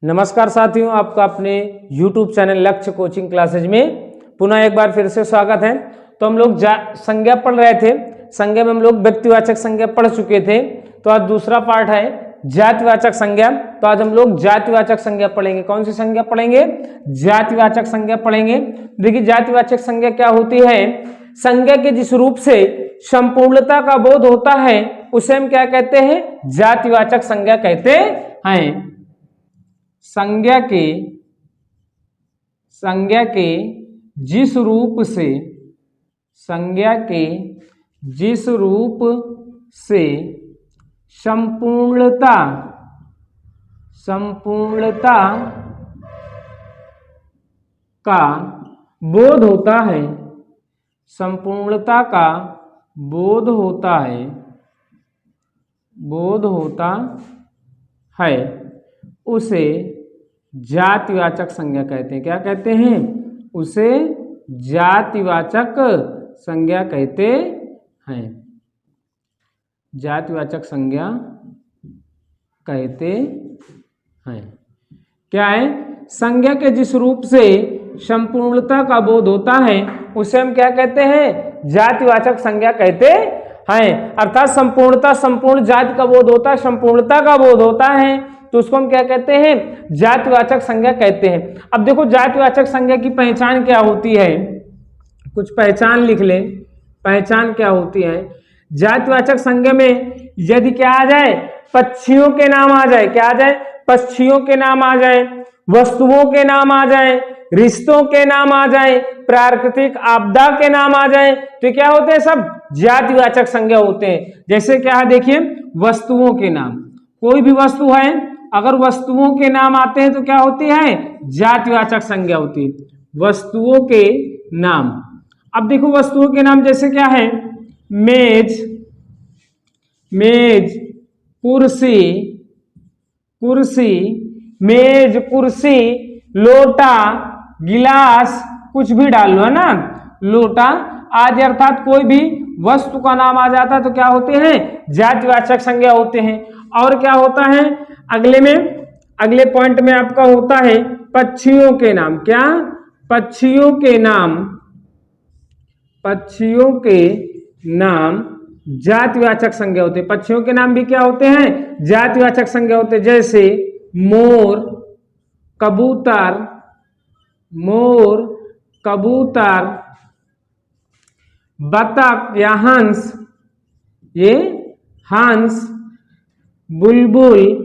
नमस्कार साथियों, आपका अपने YouTube चैनल लक्ष्य कोचिंग क्लासेज में पुनः एक बार फिर से स्वागत है। तो हम लोग संज्ञा पढ़ रहे थे। संज्ञा में हम लोग व्यक्तिवाचक संज्ञा पढ़ चुके थे। तो आज दूसरा पार्ट है जातिवाचक संज्ञा। तो आज हम लोग जातिवाचक संज्ञा पढ़ेंगे। कौन सी संज्ञा पढ़ेंगे? जातिवाचक संज्ञा पढ़ेंगे। देखिए, जातिवाचक संज्ञा क्या होती है? संज्ञा के जिस रूप से संपूर्णता का बोध होता है उसे हम क्या कहते हैं? जातिवाचक संज्ञा कहते हैं। संज्ञा के जिस रूप से संपूर्णता का बोध होता है, संपूर्णता का बोध होता है उसे जातिवाचक संज्ञा कहते हैं। क्या कहते हैं? उसे जातिवाचक संज्ञा कहते हैं। जातिवाचक संज्ञा कहते हैं। क्या है? संज्ञा के जिस रूप से संपूर्णता का बोध होता है उसे हम क्या कहते हैं? जातिवाचक संज्ञा कहते हैं। अर्थात संपूर्णता, संपूर्ण जाति का बोध होता है, संपूर्णता का बोध होता है, तो उसको हम क्या कहते हैं? जातिवाचक संज्ञा कहते हैं। अब देखो, जातिवाचक संज्ञा की पहचान क्या होती है? कुछ पहचान लिख ले। पहचान क्या होती है? जातिवाचक संज्ञा में यदि क्या आ जाए? पक्षियों के नाम आ जाए। क्या आ जाए? पक्षियों के नाम आ जाए, वस्तुओं के नाम आ जाए, रिश्तों के नाम आ जाए, प्राकृतिक आपदा के नाम आ जाए, तो क्या होते हैं? सब जातिवाचक संज्ञा होते हैं। जैसे क्या है, देखिए, वस्तुओं के नाम। कोई भी वस्तु है, अगर वस्तुओं के नाम आते हैं तो क्या होती है? जातिवाचक संज्ञा होती है। वस्तुओं के नाम। अब देखो, वस्तुओं के नाम जैसे क्या है? मेज, कुर्सी, मेज, कुर्सी, लोटा, गिलास, कुछ भी डाल लो, है ना, लोटा आदि। अर्थात कोई भी वस्तु का नाम आ जाता है तो क्या होते हैं? जातिवाचक संज्ञा होते हैं। और क्या होता है? अगले पॉइंट में आपका होता है पक्षियों के नाम। क्या? पक्षियों के नाम जातिवाचक संज्ञा होते हैं। पक्षियों के नाम भी क्या होते हैं? जातिवाचक संज्ञा होते हैं। जैसे मोर, कबूतर, बतख या हंस, ये हंस, बुलबुल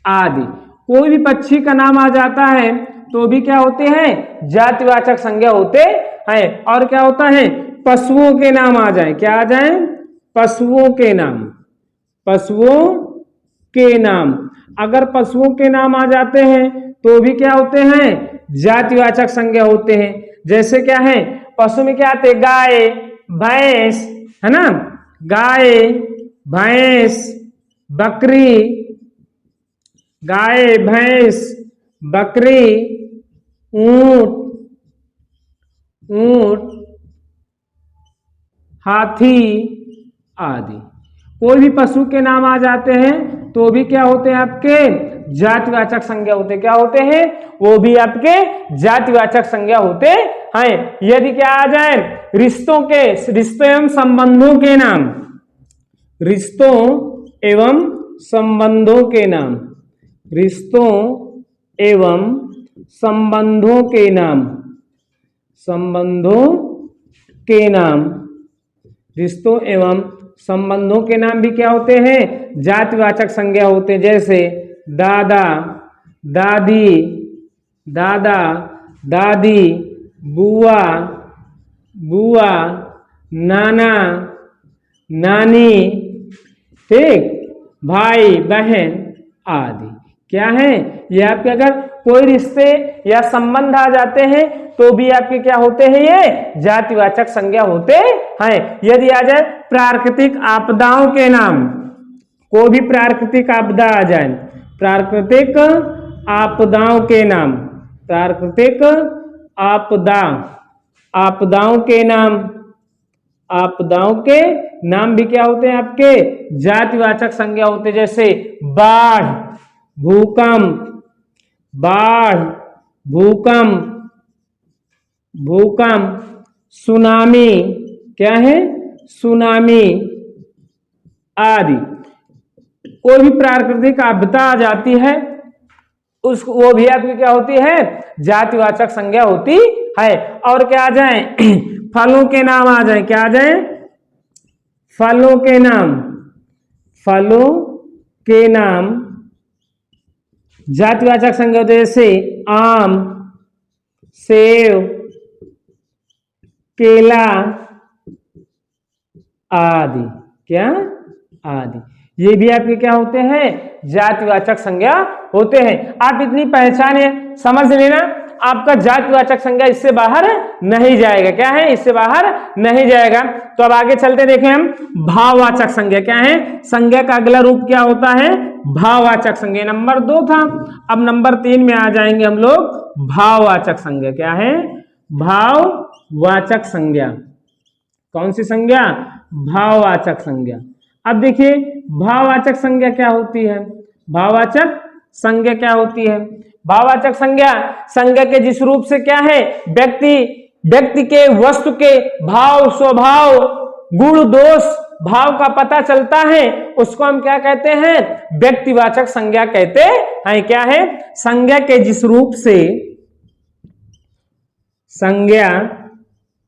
आदि। कोई भी पक्षी का नाम आ जाता है तो भी क्या होते हैं? जातिवाचक संज्ञा होते हैं। और क्या होता है? पशुओं के नाम आ जाए। क्या आ जाए? पशुओं के नाम। अगर पशुओं के नाम आ जाते हैं तो भी क्या होते हैं? जातिवाचक संज्ञा होते हैं। जैसे क्या है? पशु में क्या आते हैं? गाय, भैंस, है ना, गाय, भैंस, बकरी, गाय, भैंस, बकरी, ऊंट, हाथी आदि। कोई भी पशु के नाम आ जाते हैं तो भी क्या होते हैं? आपके जातिवाचक संज्ञा होते हैं। क्या होते हैं? वो भी आपके जातिवाचक संज्ञा होते हैं। यदि क्या आ जाए? रिश्तों एवं संबंधों के नाम, रिश्तों एवं संबंधों के नाम, रिश्तों एवं संबंधों के नाम, रिश्तों एवं संबंधों के नाम भी क्या होते हैं? जातिवाचक संज्ञा होते हैं। जैसे दादा, दादी, बुआ, नाना, नानी, ठीक, भाई, बहन आदि। क्या है? ये आपके अगर कोई रिश्ते या संबंध आ जाते हैं तो भी आपके क्या होते हैं? ये जातिवाचक संज्ञा होते हैं। यदि आ जाए प्राकृतिक आपदाओं के नाम, कोई भी प्राकृतिक आपदा आ जाए, प्राकृतिक आपदाओं के नाम, प्राकृतिक आपदाओं के नाम, आपदाओं के नाम भी क्या होते हैं आपके जातिवाचक संज्ञा होते हैं, जैसे बाढ़, भूकंप, बाढ़, भूकंप, भूकंप, सुनामी, क्या है सुनामी आदि। कोई भी प्राकृतिक आपदा आ जाती है उस वो भी आपकी क्या होती है जातिवाचक संज्ञा होती है। और क्या आ जाए फलों के नाम आ जाए, क्या आ जाए फलों के नाम, फलों के नाम जातिवाचक संज्ञा होते हैं, जैसे आम, सेब, केला आदि, क्या आदि। ये भी आपके क्या होते हैं जातिवाचक संज्ञा होते हैं। आप इतनी पहचाने समझ लेना, आपका जातिवाचक संज्ञा इससे बाहर नहीं जाएगा, क्या है इससे बाहर नहीं जाएगा। तो अब आगे चलते देखें हम भाववाचक संज्ञा क्या है। संज्ञा का अगला रूप क्या होता है भाववाचक संज्ञा। नंबर 2 था, अब नंबर 3 में आ जाएंगे हम लोग भाववाचक संज्ञा। क्या है भाववाचक संज्ञा। कौन सी संज्ञा भाववाचक संज्ञा। अब देखिए भाववाचक संज्ञा क्या होती है। भाववाचक संज्ञा क्या होती है। भाववाचक संज्ञा संज्ञा के जिस रूप से क्या है व्यक्ति के वस्तु के भाव स्वभाव गुण दोष भाव का पता चलता है, उसको हम क्या कहते हैं व्यक्तिवाचक संज्ञा कहते हैं। क्या है संज्ञा के जिस रूप से, संज्ञा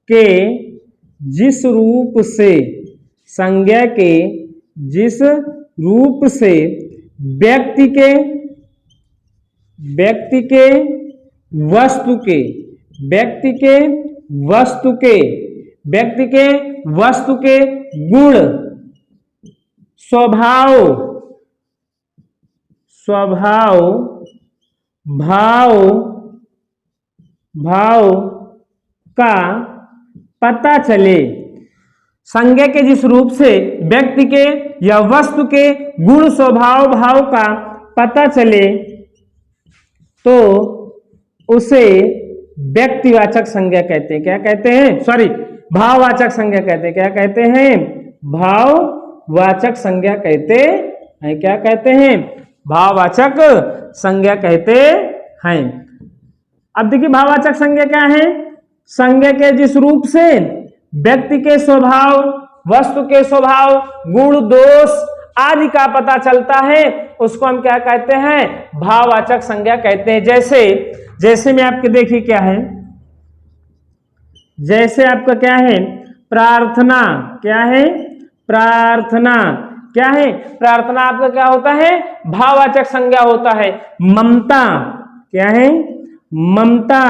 के जिस रूप से, संज्ञा के जिस रूप से व्यक्ति के वस्तु के वस्तु के गुण स्वभाव भाव का पता चले। संज्ञा के जिस रूप से व्यक्ति के या वस्तु के गुण स्वभाव भाव का पता चले तो उसे व्यक्तिवाचक संज्ञा कहते हैं। क्या कहते हैं सॉरी भाववाचक संज्ञा कहते हैं। क्या कहते हैं भाववाचक संज्ञा कहते हैं। क्या कहते हैं भाववाचक संज्ञा कहते हैं। अब देखिए भाववाचक संज्ञा क्या है। संज्ञा के जिस रूप से व्यक्ति के स्वभाव वस्तु के स्वभाव गुण दोष आदि का पता चलता है उसको हम क्या कहते हैं भाववाचक संज्ञा कहते हैं। जैसे में आपके देखिए क्या है, जैसे आपका क्या है प्रार्थना। क्या है प्रार्थना। क्या है प्रार्थना आपका क्या होता है भाववाचक संज्ञा होता है। ममता क्या है ममता,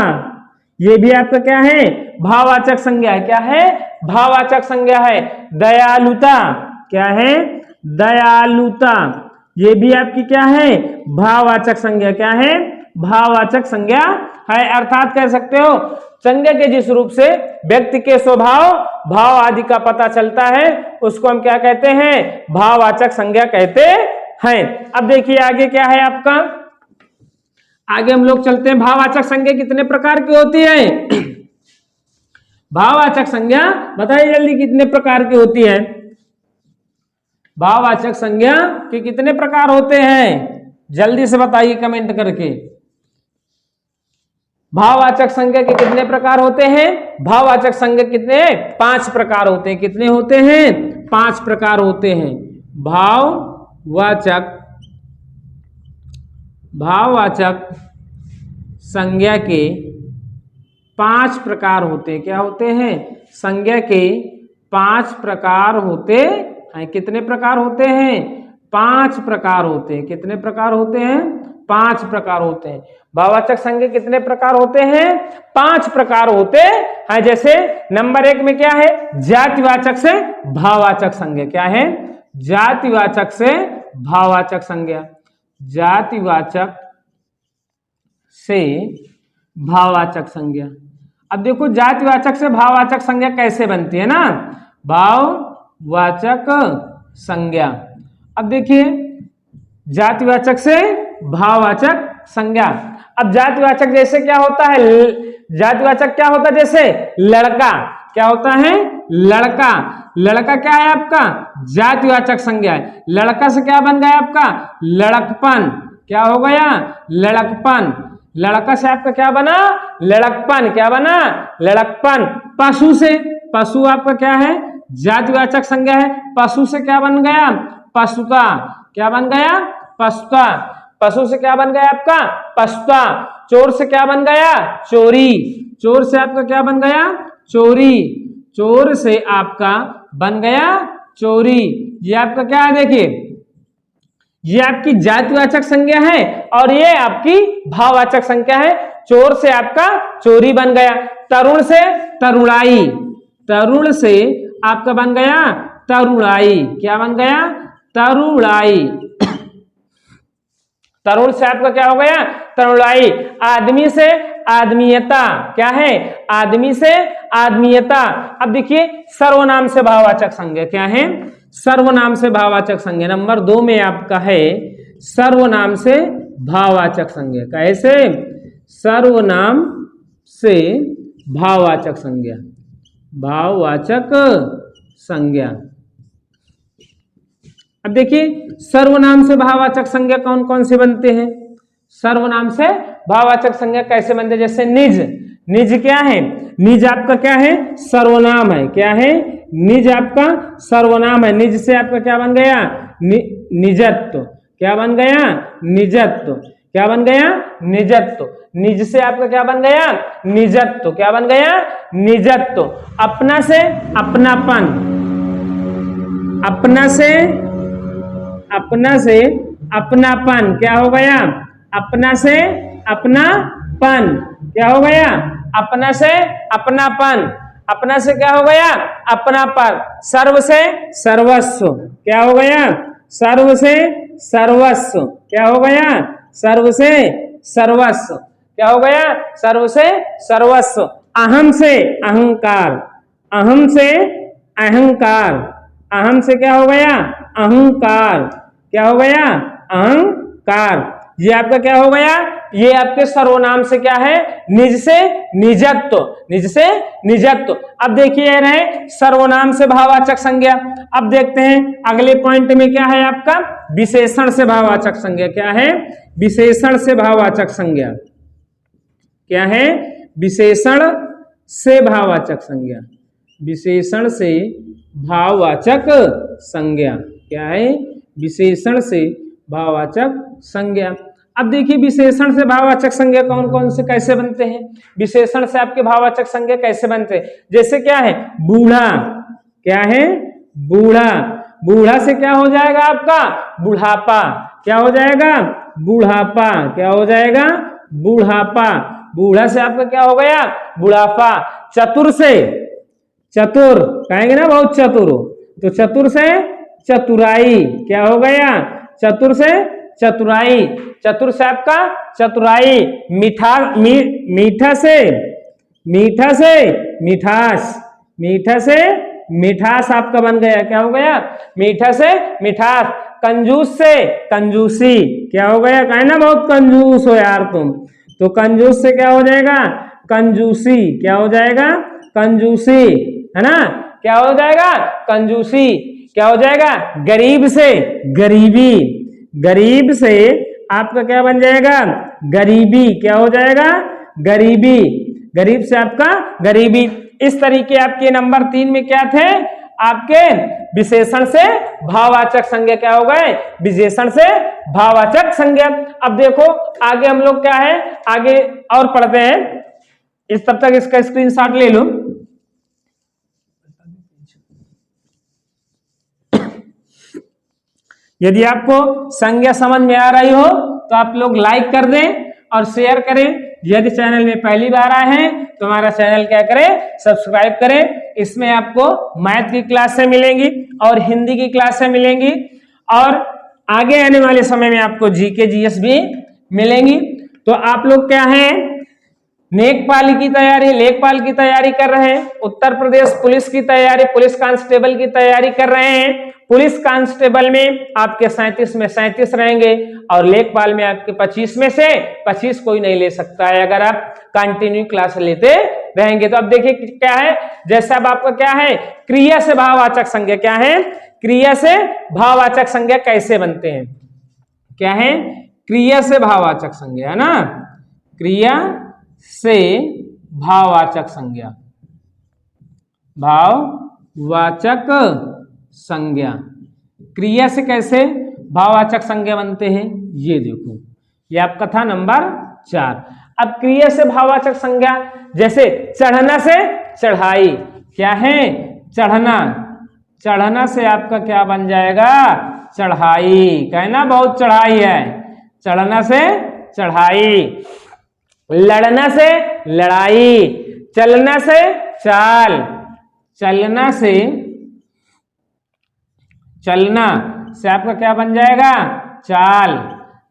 ये भी आपका क्या है भाववाचक संज्ञा है। क्या है भाववाचक संज्ञा है। दयालुता क्या है दयालुता, ये भी आपकी क्या है भाववाचक संज्ञा। क्या है भाववाचक संज्ञा है। अर्थात कह सकते हो संज्ञा के जिस रूप से व्यक्ति के स्वभाव भाव आदि का पता चलता है उसको हम क्या कहते हैं भाववाचक संज्ञा कहते हैं। अब देखिए आगे क्या है आपका, आगे हम लोग चलते हैं भाववाचक संज्ञा कितने प्रकार की होती है। भाववाचक संज्ञा बताइए जल्दी कितने प्रकार की होती है। भाववाचक संज्ञा के कितने प्रकार होते हैं जल्दी से बताइए कमेंट करके। भाववाचक संज्ञा के कितने प्रकार होते हैं। भाववाचक संज्ञा कितने 5 प्रकार होते हैं। कितने होते हैं 5 प्रकार होते हैं। भाववाचक संज्ञा के 5 प्रकार होते हैं। क्या होते हैं संज्ञा के 5 प्रकार होते हैं। कितने प्रकार होते हैं 5 प्रकार होते हैं। कितने प्रकार होते हैं 5 प्रकार होते हैं। भाववाचक संज्ञा कितने प्रकार होते हैं 5 प्रकार होते हैं। जैसे नंबर 1 में क्या है जातिवाचक से भाववाचक संज्ञा। क्या है जातिवाचक से भाववाचक संज्ञा। जातिवाचक से भाववाचक संज्ञा। अब देखो जातिवाचक से भाववाचक संज्ञा कैसे बनती है ना, भाववाचक संज्ञा। अब देखिए जातिवाचक से भाववाचक संज्ञा। अब जातिवाचक जैसे क्या होता है जातिवाचक क्या होता है जैसे लड़का। क्या होता है? लड़का। लड़का क्या है आपका? जातिवाचक संज्ञा है। लड़का से क्या बन गया आपका? लड़कपन। क्या हो गया? लड़कपन। लड़का से आपका क्या बना? लड़कपन। क्या बना? लड़कपन। पशु से, पशु आपका क्या है? जातिवाचक संज्ञा है। पशु से क्या बन गया? पशुता। क्या बन गया? पशुता। पशु से क्या बन गया आपका? पशुता। चोर से क्या बन गया? चोरी। चोर से आपका क्या बन गया? चोरी। चोर से आपका बन गया चोरी। ये आपका क्या है? देखिए, ये आपकी जातिवाचक संज्ञा है और ये आपकी भाववाचक संज्ञा है। चोर से आपका चोरी बन गया। तरुण से तरुणाई। तरुण से आपका बन गया तरुणाई। क्या बन गया? तरुणाई। तरुण से आपका क्या हो गया? तरुणाई। आदमी से आदमीयता। क्या है? आदमी से आदमीयता। अब देखिए, सर्वनाम से भाववाचक संज्ञा क्या है? सर्वनाम से भाववाचक संज्ञा नंबर 2 में आपका है सर्वनाम से भाववाचक संज्ञा। कैसे? सर्वनाम से भाववाचक संज्ञा। भाववाचक संज्ञा। अब देखिए, सर्वनाम से भाववाचक संज्ञा कौन कौन से बनते हैं? सर्वनाम से भाववाचक संज्ञा कैसे बनते हैं? जैसे निज। निज क्या है? निज आपका क्या है? सर्वनाम है। क्या है? निज आपका सर्वनाम है। निज से आपका क्या बन गया? निजत्व। क्या बन गया? निजत्व। क्या बन गया? निजत्व। निज से आपका क्या बन गया? निजत्व। क्या बन गया? निजत्व। अपना से अपनापन। अपना से अपनापन। क्या हो गया? अपना से अपनापन। क्या हो गया? अपना से अपनापन। अपना से क्या हो गया? अपनापन। सर्व से सर्वस्व। क्या हो गया? सर्व से सर्वस्व। क्या हो गया? सर्व से सर्वस्व। क्या हो गया? सर्व से सर्वस्व। अहम से अहंकार। अहम से अहंकार। अहम से क्या हो गया? अहंकार। क्या हो गया? अहंकार। ये आपका क्या हो गया? ये आपके सर्वनाम से क्या है? निज से निजत्व। निज से निजत्व। अब देखिए रहे सर्वनाम से भाववाचक संज्ञा। अब देखते हैं अगले पॉइंट में क्या है आपका? विशेषण से भाववाचक संज्ञा। क्या है? विशेषण से भाववाचक संज्ञा। क्या है? विशेषण से भाववाचक संज्ञा। विशेषण से भाववाचक संज्ञा। क्या है? विशेषण से भाववाचक संज्ञा। अब देखिए, विशेषण से भाववाचक संज्ञा कौन कौन से कैसे बनते हैं? विशेषण से आपके भाववाचक संज्ञा कैसे बनते हैं? जैसे क्या है? बूढ़ा। क्या है? बूढ़ा। बूढ़ा से क्या हो जाएगा आपका? बुढ़ापा। क्या हो जाएगा? बुढ़ापा। क्या हो जाएगा? बुढ़ापा। बूढ़ा से आपका क्या हो गया? बुढ़ापा। चतुर से चतुर कहेंगे ना, बहुत चतुर हो, तो चतुर से चतुराई। क्या हो गया? चतुर से चतुराई। चतुर से आपका चतुराई। मीठा से मिठास। मीठा से मिठास आपका बन गया। क्या हो गया? मीठा से मिठास। कंजूस से कंजूसी। क्या हो गया? कहे ना बहुत कंजूस हो यार तुम, तो कंजूस से क्या हो जाएगा? कंजूसी। क्या हो जाएगा? कंजूसी। है ना? क्या हो जाएगा? कंजूसी। क्या हो जाएगा? गरीब से गरीबी। गरीब से आपका क्या बन जाएगा? गरीबी। क्या हो जाएगा? गरीबी। गरीब से आपका गरीबी। इस तरीके आपके नंबर 3 में क्या थे? आपके विशेषण से भाववाचक संज्ञा क्या हो गए? विशेषण से भाववाचक संज्ञा। अब देखो आगे हम लोग क्या है, आगे और पढ़ते हैं। इस तब तक इसका स्क्रीनशॉट ले लो। यदि आपको संज्ञा समझ में आ रही हो तो आप लोग लाइक कर दें और शेयर करें। यदि चैनल में पहली बार आए हैं तो हमारा चैनल क्या करें? सब्सक्राइब करें। इसमें आपको मैथ की क्लासें मिलेंगी और हिंदी की क्लासें मिलेंगी और आगे आने वाले समय में आपको जीके जीएस भी मिलेंगी। तो आप लोग क्या है, लेखपाल की तैयारी कर रहे हैं, उत्तर प्रदेश पुलिस की तैयारी, पुलिस कांस्टेबल की तैयारी कर रहे हैं। पुलिस कांस्टेबल में आपके 37 में 37 रहेंगे और लेखपाल में आपके 25 में से 25 कोई नहीं ले सकता है अगर आप कंटिन्यू क्लास लेते रहेंगे। तो अब देखिए क्या है, जैसे अब आपका क्या है, क्रिया से भाववाचक संज्ञा क्या है, क्रिया से भाववाचक संज्ञा कैसे बनते हैं, क्या है, क्रिया से भाववाचक संज्ञा, है ना, क्रिया से भाववाचक संज्ञा, भाववाचक संज्ञा, क्रिया से कैसे भाववाचक संज्ञा बनते हैं, ये देखो, ये आपका था नंबर 4। अब क्रिया से भाववाचक संज्ञा, जैसे चढ़ना से चढ़ाई, क्या है, चढ़ना, चढ़ना से आपका क्या बन जाएगा, चढ़ाई, कहना बहुत चढ़ाई है, चढ़ना से चढ़ाई, लड़ना से लड़ाई, चलना से चाल, चलना से चलना से आपका क्या बन जाएगा, चाल,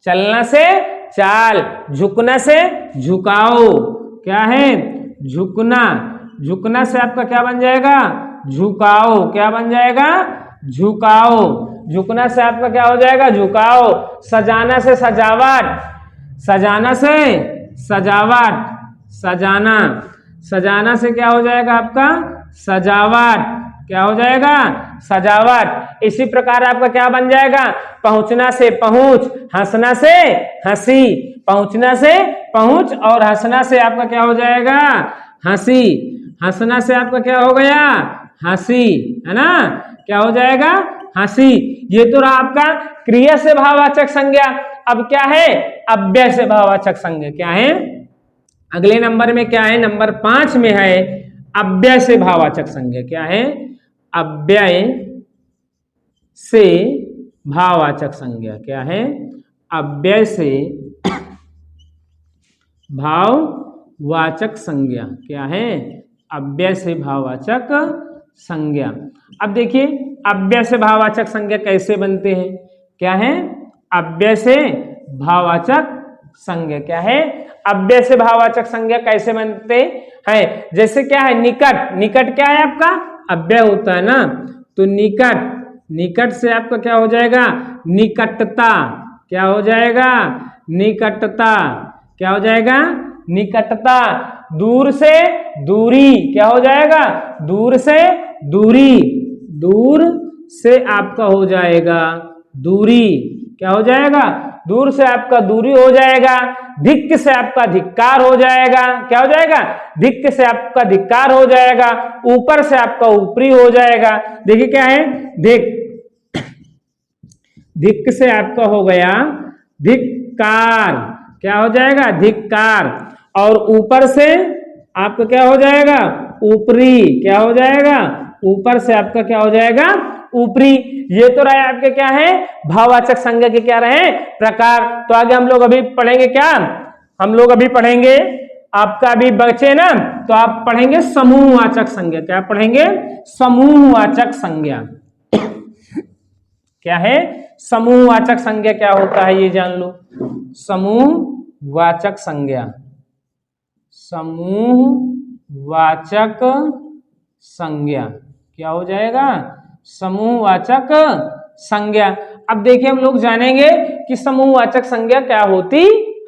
चलना से चाल, झुकना से झुकाओ, क्या है, झुकना, झुकना से आपका क्या बन जाएगा, झुकाओ, क्या बन जाएगा, झुकाओ, झुकना से आपका क्या हो जाएगा, झुकाओ, सजाना से सजावट, सजाना से सजावट, सजाना, सजाना से क्या हो जाएगा आपका, सजावट, क्या हो जाएगा, सजावट। इसी प्रकार आपका क्या बन जाएगा, पहुंचना से पहुंच, हंसना से हंसी, पहुंचना से पहुंच और हंसना से आपका क्या हो जाएगा, हंसी, हंसना से आपका क्या हो गया, हंसी, है ना, क्या हो जाएगा, हंसी। ये तो रहा आपका क्रिया से भाववाचक संज्ञा। अब क्या है, अव्यय से भाववाचक संज्ञा, क्या है, अगले नंबर में क्या है, नंबर 5 में है अव्यय से भाववाचक संज्ञा, क्या है, अव्यय से भाववाचक संज्ञा, क्या है, अव्यय से भाववाचक संज्ञा, क्या है, अव्यय से भाववाचक संज्ञा। अब देखिए अव्यय से भाववाचक संज्ञा कैसे बनते हैं, क्या है, अव्यय से भाववाचक संज्ञा, क्या है, अव्यय से भाववाचक संज्ञा कैसे बनते हैं, जैसे क्या है, निकट, निकट क्या है आपका, अव्यय होता है ना, तो निकट, निकट से आपका क्या हो जाएगा, निकटता, क्या हो जाएगा, निकटता, क्या हो जाएगा, निकटता, दूर से दूरी, क्या हो जाएगा, दूर से दूरी, दूर से आपका हो जाएगा दूरी, क्या हो जाएगा, दूर से आपका दूरी हो जाएगा, धिक्क से आपका धिक्कार हो जाएगा, क्या हो जाएगा, धिक्क से आपका धिक्कार हो जाएगा, ऊपर से आपका ऊपरी हो जाएगा। देखिए क्या है, धिक, धिक्क से आपका हो गया धिक्कार, क्या हो जाएगा, धिक्कार, और ऊपर से आपका क्या हो जाएगा, ऊपरी, क्या हो जाएगा, ऊपर से आपका क्या हो जाएगा, ऊपरी। ये तो रहे आपके क्या है, भाववाचक संज्ञा के क्या रहे प्रकार। तो आगे हम लोग अभी पढ़ेंगे, क्या हम लोग अभी पढ़ेंगे, आपका अभी बचे ना, तो आप पढ़ेंगे समूहवाचक संज्ञा, क्या पढ़ेंगे, समूहवाचक संज्ञा, क्या है, समूहवाचक संज्ञा क्या होता है ये जान लो, समूहवाचक संज्ञा, समूहवाचक संज्ञा, क्या हो जाएगा, समूहवाचक संज्ञा। अब देखिए हम लोग जानेंगे कि समूहवाचक संज्ञा क्या होती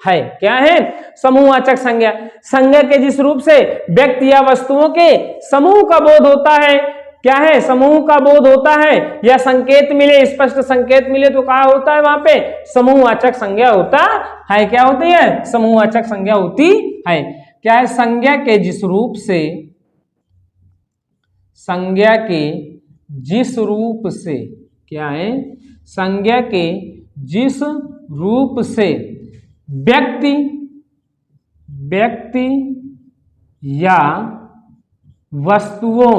है, क्या है समूहवाचक संज्ञा, संज्ञा के जिस रूप से व्यक्ति या वस्तुओं के समूह का बोध होता है, क्या है, समूह का बोध होता है, या संकेत मिले, स्पष्ट संकेत मिले तो क्या होता है, वहां पे समूहवाचक संज्ञा होता है, क्या होती है, समूहवाचक संज्ञा होती है। क्या है, संज्ञा के जिस रूप से, संज्ञा के जिस रूप से, क्या है, संज्ञा के जिस रूप से व्यक्ति, व्यक्ति या वस्तुओं,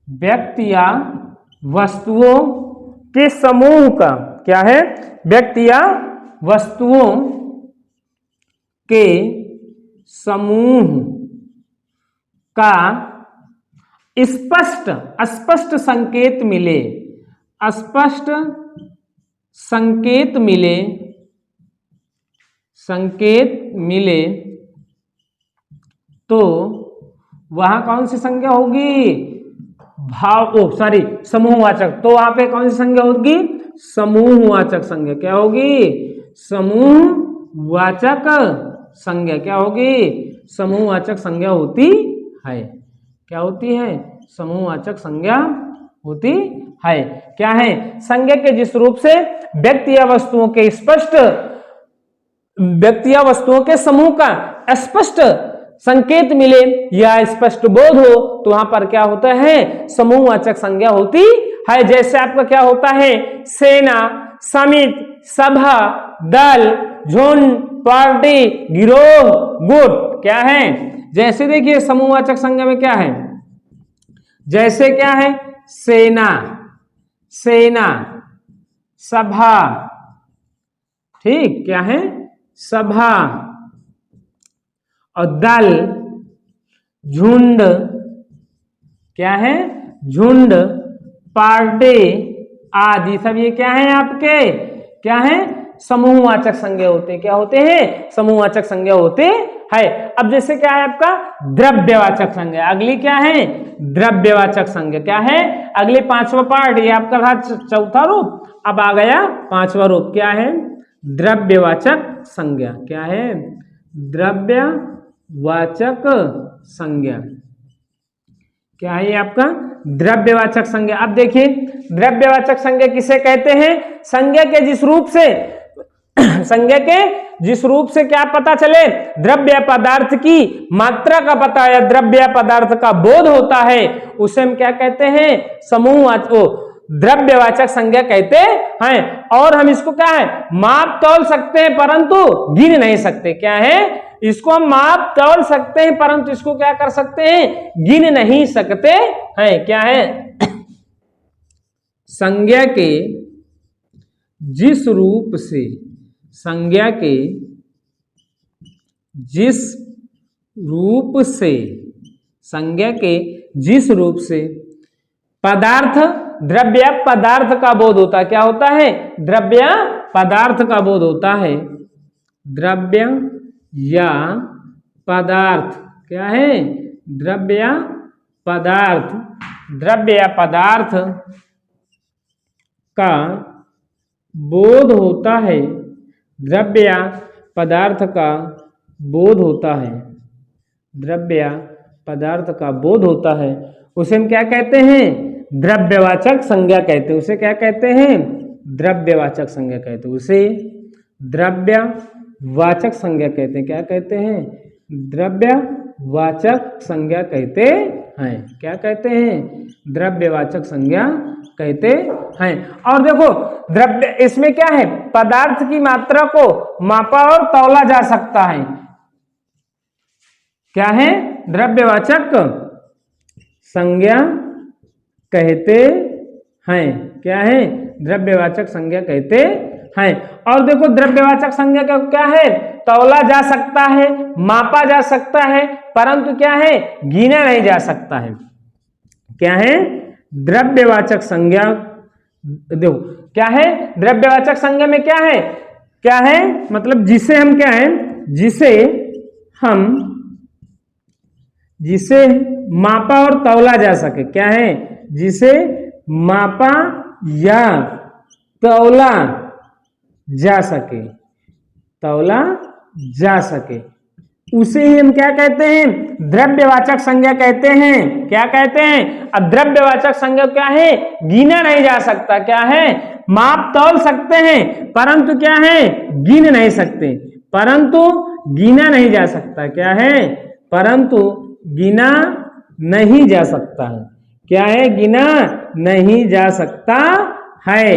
व्यक्ति या वस्तुओं के समूह का, क्या है, व्यक्ति या वस्तुओं के समूह का स्पष्ट, स्पष्ट संकेत मिले, स्पष्ट संकेत मिले, संकेत मिले तो वहां कौन सी संज्ञा होगी, समूहवाचक, तो वहां पे कौन सी संज्ञा होगी, समूहवाचक संज्ञा, क्या होगी, समूहवाचक संज्ञा, क्या होगी, समूहवाचक संज्ञा होती है। क्या होती है? समूहवाचक संज्ञा होती है। क्या है? संज्ञा के जिस रूप से व्यक्ति या वस्तुओं के वस्तुओं के समूह का स्पष्ट संकेत मिले या स्पष्ट बोध हो तो वहां पर क्या होता है? समूहवाचक संज्ञा होती है। जैसे आपका क्या होता है? सेना, समिति, सभा, दल, झुंड, पार्टी, गिरोह, गुट। क्या है? जैसे देखिए समूहवाचक संज्ञा में क्या है? जैसे क्या है? सेना, सेना, सभा, ठीक, क्या है? सभा, और दल, झुंड, क्या है? झुंड, पार्टी आदि सब ये क्या है आपके? क्या है? समूहवाचक संज्ञा होते हैं। क्या होते हैं? समूहवाचक संज्ञा होते है। अब जैसे क्या है आपका? द्रव्यवाचक संज्ञा। अगली क्या है? द्रव्यवाचक संज्ञा। क्या है? अगली पांचवा पार्ट, ये आपका रहा चौथा रूप, अब आ गया पांचवा रूप। क्या है? द्रव्यवाचक संज्ञा। क्या है? द्रव्यवाचक संज्ञा। क्या है ये आपका? द्रव्यवाचक संज्ञा। अब देखिए द्रव्यवाचक संज्ञा किसे कहते हैं? संज्ञा के जिस रूप से क्या पता चले? द्रव्य पदार्थ की मात्रा का पता या द्रव्य पदार्थ का बोध होता है, उसे हम क्या कहते हैं? द्रव्यवाचक संज्ञा कहते हैं। और हम इसको क्या है? माप तौल सकते हैं परंतु गिन नहीं सकते। क्या है? इसको हम माप तौल सकते हैं परंतु इसको क्या कर सकते हैं? गिन नहीं सकते हैं। क्या है? संज्ञा के जिस रूप से पदार्थ, द्रव्य पदार्थ का बोध होता है। क्या होता है? द्रव्य पदार्थ का बोध होता है। द्रव्य या पदार्थ। क्या है? द्रव्य पदार्थ का बोध होता है। द्रव्य पदार्थ का बोध होता है। द्रव्य पदार्थ का बोध होता है, उसे हम क्या कहते हैं? द्रव्यवाचक संज्ञा कहते हैं। उसे क्या कहते हैं? द्रव्यवाचक संज्ञा कहते हैं। उसे द्रव्यवाचक संज्ञा कहते हैं। क्या कहते हैं? द्रव्यवाचक संज्ञा कहते हैं। क्या कहते हैं? द्रव्यवाचक संज्ञा कहते हैं। और देखो द्रव्य, इसमें क्या है? पदार्थ की मात्रा को मापा और तौला जा सकता है। क्या है? द्रव्यवाचक संज्ञा कहते हैं। क्या है? द्रव्यवाचक संज्ञा कहते हैं। और देखो द्रव्यवाचक संज्ञा का क्या है? तौला जा सकता है, मापा जा सकता है, परंतु क्या है? गिना नहीं जा सकता है। क्या है? द्रव्यवाचक संज्ञा। देखो क्या है? द्रव्यवाचक संज्ञा में क्या है? क्या है? मतलब जिसे हम क्या है? जिसे मापा और तौला जा सके। क्या है? जिसे मापा या तौला जा सके, उसे ही हम क्या कहते हैं? द्रव्यवाचक संज्ञा कहते हैं। क्या कहते हैं? अब द्रव्यवाचक संज्ञा क्या है? गिना नहीं जा सकता। क्या है? माप तौल सकते हैं परंतु क्या है? गिन नहीं सकते, परंतु गिना नहीं जा सकता। क्या है? परंतु गिना नहीं जा सकता है। क्या है? गिना नहीं जा सकता है।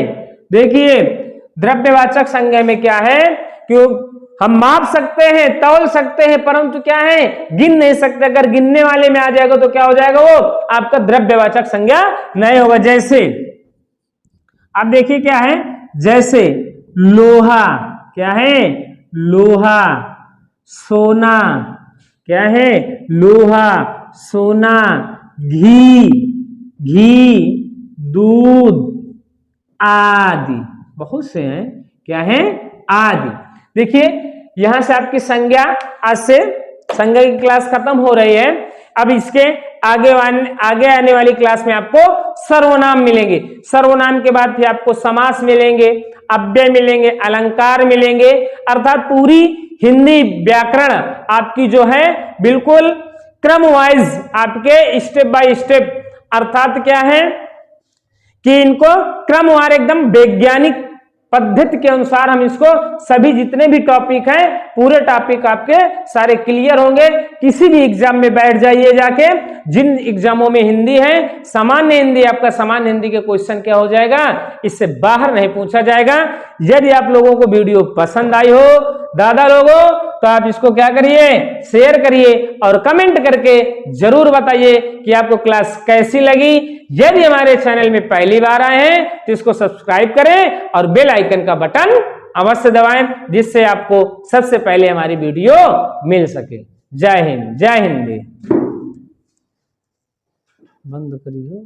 देखिए द्रव्यवाचक संज्ञा में क्या है? क्यों हम माप सकते हैं, तौल सकते हैं, परंतु क्या है? गिन नहीं सकते। अगर गिनने वाले में आ जाएगा तो क्या हो जाएगा? वो आपका द्रव्यवाचक संज्ञा नहीं होगा। जैसे अब देखिए क्या है? जैसे लोहा। क्या है? लोहा, सोना। क्या है? लोहा, सोना, घी, दूध आदि, बहुत से हैं। क्या है? आदि। देखिए यहां से आपकी संज्ञा, आज से संज्ञा की क्लास खत्म हो रही है। अब इसके आगे आने वाली क्लास में आपको सर्वनाम मिलेंगे। सर्वनाम के बाद फिर आपको समास मिलेंगे, अव्यय मिलेंगे, अलंकार मिलेंगे, अर्थात पूरी हिंदी व्याकरण आपकी जो है बिल्कुल क्रम वाइज आपके स्टेप बाय स्टेप, अर्थात क्या है कि इनको क्रमवार एकदम वैज्ञानिक पद्धति के अनुसार हम इसको सभी जितने भी टॉपिक हैं पूरे टॉपिक आपके सारे क्लियर होंगे। किसी भी एग्जाम में बैठ जाइए जाके, जिन एग्जामों में हिंदी है, सामान्य हिंदी, आपका सामान्य हिंदी के क्वेश्चन क्या हो जाएगा, इससे बाहर नहीं पूछा जाएगा। यदि आप लोगों को वीडियो पसंद आई हो दादा लोगों, तो आप इसको क्या करिए, शेयर करिए और कमेंट करके जरूर बताइए कि आपको क्लास कैसी लगी। यदि हमारे चैनल में पहली बार आए हैं तो इसको सब्सक्राइब करें और बेल आइकन का बटन अवश्य दबाएं, जिससे आपको सबसे पहले हमारी वीडियो मिल सके। जय हिंद, जय हिंदी। बंद करिए।